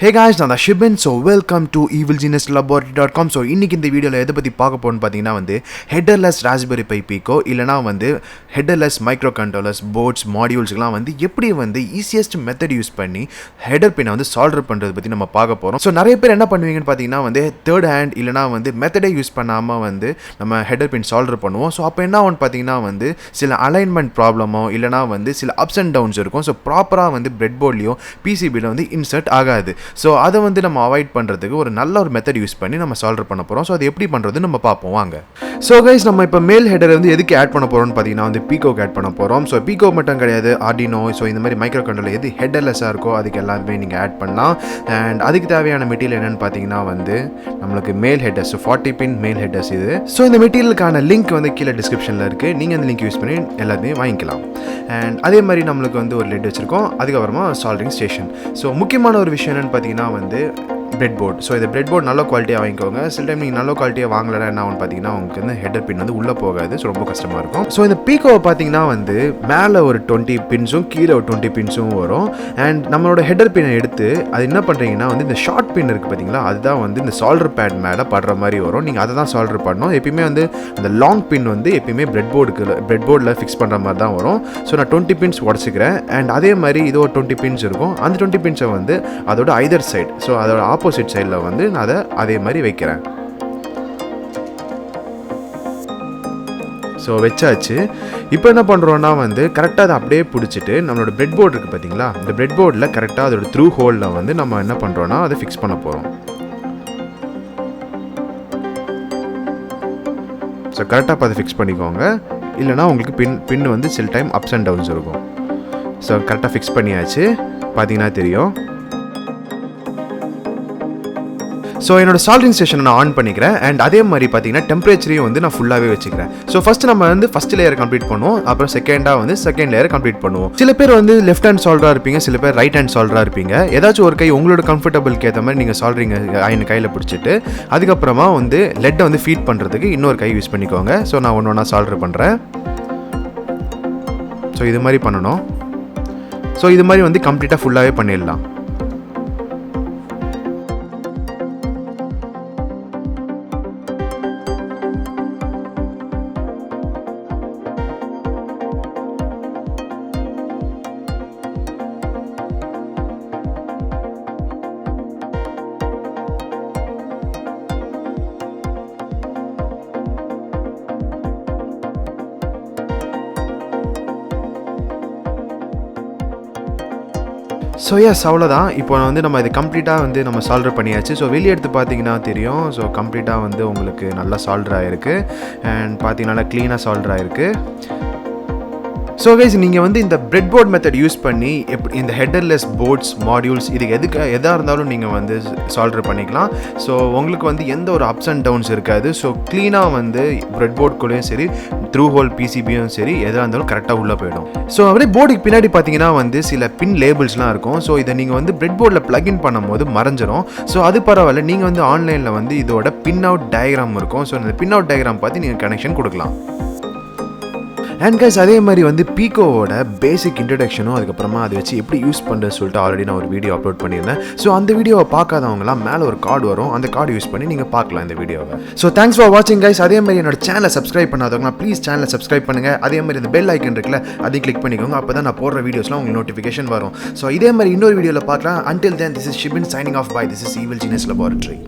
Hey guys, நான் தான் Shibin. So welcome to evilgeniuslaboratory.com. So இன்றைக்கி இந்த வீடியோவில் எதை பற்றி பார்க்க போகணுன்னு பார்த்தீங்கன்னா ஹெட்டர்லெஸ் ராஸ்பெரி பை பீக்கோ இல்லைனா ஹெட்டர்லெஸ் மைக்ரோ கண்ட்ரோலர்ஸ் போர்ட்ஸ் மாடியூல்ஸ்லாம் எப்படி ஈஸியஸ்ட் மெத்தட் யூஸ் பண்ணி ஹெடர் பின்னை சால்டர் பண்ணுறது பற்றி நம்ம பார்க்க போகிறோம். ஸோ நிறைய பேர் என்ன பண்ணுவீங்கன்னு பார்த்தீங்கன்னா தேர்ட் ஹேண்ட் இல்லைனா மெத்தடே யூஸ் பண்ணாமல் நம்ம ஹெடர் பின் சால்டர் பண்ணுவோம். ஸோ அப்போ என்ன ஆகும்னு பார்த்தீங்கன்னா சில அலைன்மெண்ட் ப்ராப்ளமோ இல்லைனா சில அப்ஸ் அண்ட் டவுன்ஸ் இருக்கும். ஸோ ப்ராப்பராக பிரெட் போர்ட்லேயோ பிசிபியில் இன்சர்ட் ஆகாது. ஸோ அதை நம்ம அவாய்ட் பண்ணுறதுக்கு ஒரு நல்ல ஒரு மெத்தட் யூஸ் பண்ணி நம்ம சால்வ் பண்ண போகிறோம். ஸோ அது எப்படி பண்ணுறது நம்ம பார்ப்போம் வாங்க. ஸோ கைஸ், நம்ம இப்போ மேல் ஹெடர் எதுக்கு ஆட் பண்ண போகிறோம்னு பார்த்தீங்கன்னா பீகோக்கு ஆட் பண்ண போகிறோம். ஸோ பீகோ மட்டும் கிடையாது, ஆர்டினோ, ஸோ இந்த மாதிரி மைக்ரோ கண்ட்ரோலர் எது ஹெட்டர்லெஸ்ஸாக இருக்கோ அதுக்கு எல்லாமே நீங்கள் ஆட் பண்ணலாம். அண்ட் அதுக்கு தேவையான மெட்டீரியல் என்னென்னு பார்த்தீங்கன்னா நம்மளுக்கு மேல் ஹெட்டர்ஸ் 40 பின் மேல் ஹெட்டர்ஸ் இது. ஸோ இந்த மெட்டீரியலுக்கான லிங்க் கீழே டிஸ்கிரிப்ஷனில் இருக்குது. நீங்கள் அந்த லிங்க் யூஸ் பண்ணி எல்லாத்தையும் வாங்கிக்கலாம். அண்ட் அதே மாதிரி நம்மளுக்கு ஒரு லெட் வச்சுருக்கோம். அதுக்கப்புறமா சால்டரிங் ஸ்டேஷன். ஸோ முக்கியமான ஒரு விஷயம் என்னென்னு பார்த்தீங்கன்னா பிரெட் போர்ட். ஸோ இந்த பிரெட் போர்ட் நல்ல குவாலிட்டியாக வாங்கிக்கோங்க. சில டைம் நீங்கள் நல்ல குவாலிட்டியாக வாங்கலைன்னா என்ன ஆகும்னு பார்த்தீங்கன்னா உங்களுக்கு ஹெடர் பின் உள்ளே போகாது. ஸோ ரொம்ப கஷ்டமாக இருக்கும். ஸோ இந்த பீக்கோவை பார்த்தீங்கன்னா மேலே ஒரு 20 பின்ஸும் கீழே ஒரு 20 பின்ஸும் வரும். அண்ட் நம்மளோட ஹெடர் பின்னை எடுத்து அது என்ன பண்ணுறீங்கன்னா இந்த ஷார்ட் பின் இருக்குது பார்த்தீங்களா, அதுதான் இந்த சால்டர் பேட் மேலே படுற மாதிரி வரும். நீங்கள் அதை தான் சால்டர் பண்ணணும். எப்பயுமே அந்த லாங் பின் எப்பயுமே பிரெட் போர்டில் ஃபிக்ஸ் பண்ணுற மாதிரி தான் வரும். ஸோ நான் 20 பின்ஸ் உடச்சிக்கிறேன். அண்ட் அதே மாதிரி இது ஒரு 20 பின்ஸ் இருக்கும். அந்த 20 பின்ஸை அதோட ஐதர் சைட், ஸோ அதோட ஆப்போசிட் சைடில் நான் அதை அதே மாதிரி வைக்கிறேன். ஸோ வச்சாச்சு. இப்போ என்ன பண்ணுறோன்னா கரெக்டாக அதை அப்படியே பிடிச்சிட்டு நம்மளோட பிரெட் போர்டு இருக்குது பார்த்தீங்களா, இந்த பிரெட் போர்டில் கரெக்டாக அதோட த்ரூ ஹோலில் நம்ம என்ன பண்ணுறோன்னா அதை ஃபிக்ஸ் பண்ண போகிறோம். ஸோ கரெக்டாக பார்த்து ஃபிக்ஸ் பண்ணிக்கோங்க. இல்லைனா உங்களுக்கு பின் சில டைம் அப்ஸ் அண்ட் டவுன்ஸ் இருக்கும். ஸோ கரெக்டாக ஃபிக்ஸ் பண்ணியாச்சு, பார்த்தீங்கன்னா தெரியும். ஸோ என்னோட சால்டரிங் ஸ்டேஷனை நான் ஆன் பண்ணிக்கிறேன். அண்ட் அதே மாதிரி பார்த்தீங்கன்னா டெம்பரேச்சரையும் நான் ஃபுல்லாகவே வச்சுக்கிறேன். ஸோ ஃபஸ்ட்டு நம்ம ஃபஸ்ட் லேயர் கம்ப்ளீட் பண்ணுவோம். அப்புறம் செகண்ட் லேயர் கம்ப்ளீட் பண்ணுவோம். சில பேர் லெஃப்ட் ஹேண்ட் சால்டராக இருப்பீங்க, சில பேர் ரைட் ஹேண்ட் சால்டராக இருப்பீங்க. ஏதாச்சும் ஒரு கை உங்களோட கம்ஃபர்டபுளுக்கு ஏற்ற மாதிரி நீங்கள் சால்டரிங் அயன் கையில் பிடிச்சிட்டு அதுக்கப்புறமா லெட்டை ஃபீட் பண்ணுறதுக்கு இன்னொரு கை யூஸ் பண்ணிக்கோங்க. ஸோ நான் ஒன்று ஒன்றா சால்டர் பண்ணுறேன். ஸோ இது மாதிரி பண்ணணும். ஸோ இது மாதிரி கம்ப்ளீட்டாக ஃபுல்லாகவே பண்ணிடலாம். ஸோ எஸ், அவ்வளோதான். இப்போ நம்ம இது கம்ப்ளீட்டாக நம்ம சால்டர் பண்ணியாச்சு. ஸோ வெளியே எடுத்து பார்த்தீங்கன்னா தெரியும். ஸோ கம்ப்ளீட்டாக உங்களுக்கு நல்லா சால்டர் ஆகிருக்கு. அண்ட் பார்த்தீங்கன்னா நல்லா க்ளீனாக சால்டர் ஆகிருக்கு. ஸோ கைஸ், நீங்கள் இந்த பிரெட் போர்ட் மெத்தட் யூஸ் பண்ணி இந்த ஹெட்டர்லெஸ் போர்ட்ஸ் மாடியூல்ஸ் இது எதாக இருந்தாலும் நீங்கள் சால்டர் பண்ணிக்கலாம். ஸோ உங்களுக்கு எந்த ஒரு அப்ஸ் அண்ட் டவுன்ஸ் இருக்காது. ஸோ க்ளீனாக பிரெட் போர்டுக்குள்ளேயும் சரி, த்ரூ ஹோல் பிசிபியும் சரி, எதாக இருந்தாலும் கரெக்டாக உள்ளே போயிடும். ஸோ அப்படியே போர்டுக்கு பின்னாடி பார்த்தீங்கன்னா சில பின் லேபிள்ஸ்லாம் இருக்கும். ஸோ இதை நீங்கள் பிரெட் போர்டில் பிளக்இன் பண்ணும்போது மறைஞ்சிரும். ஸோ அது பரவாயில்ல. நீங்கள் ஆன்லைனில் இதோட பின் அவுட் டயக்ராம் இருக்கும். ஸோ இந்த பின் அவுட் டயக்ராம் பார்த்து நீங்கள் கனெக்ஷன் கொடுக்கலாம். அண்ட் கைஸ், அதே மாதிரி பீக்கோவோட பேசிக் இன்ட்ரடக்ஷனும் அதுக்கப்புறமா அதை வச்சு எப்படி யூஸ் பண்ணுறது சொல்லிட்டு ஆல்ரெடி நான் ஒரு வீடியோ அப்லோட் பண்ணியிருந்தேன். ஸோ அந்த வீடியோவை பார்க்காதவங்களாம் மேலே ஒரு கார்டு வரும், அந்த கார்டு யூஸ் பண்ணி நீங்கள் பார்க்கலாம் இந்த வீடியோவை. ஸோ தேங்க்ஸ் ஃபார் வாட்சிங் கைஸ். அதே மாதிரி என்னோட சேனலை சப்ஸ்கிரைப் பண்ணாதவங்க ப்ளீஸ் சேனலை சப்ஸ்கிரைப் பண்ணுங்கள். அதே மாதிரி இந்த பெல் ஐக்கன் இருக்குல்ல, அதையும் கிளிக் பண்ணிக்கோங்க. அப்போ தான் நான் போடுற வீடியோஸ்லாம் உங்களுக்கு நோட்டிஃபிகேஷன் வரும். ஸோ இதே மாதிரி இன்னொரு வீடியோவில் பார்க்கலாம். Until then, this is Shibin signing off by this is Evil Genius Laboratory.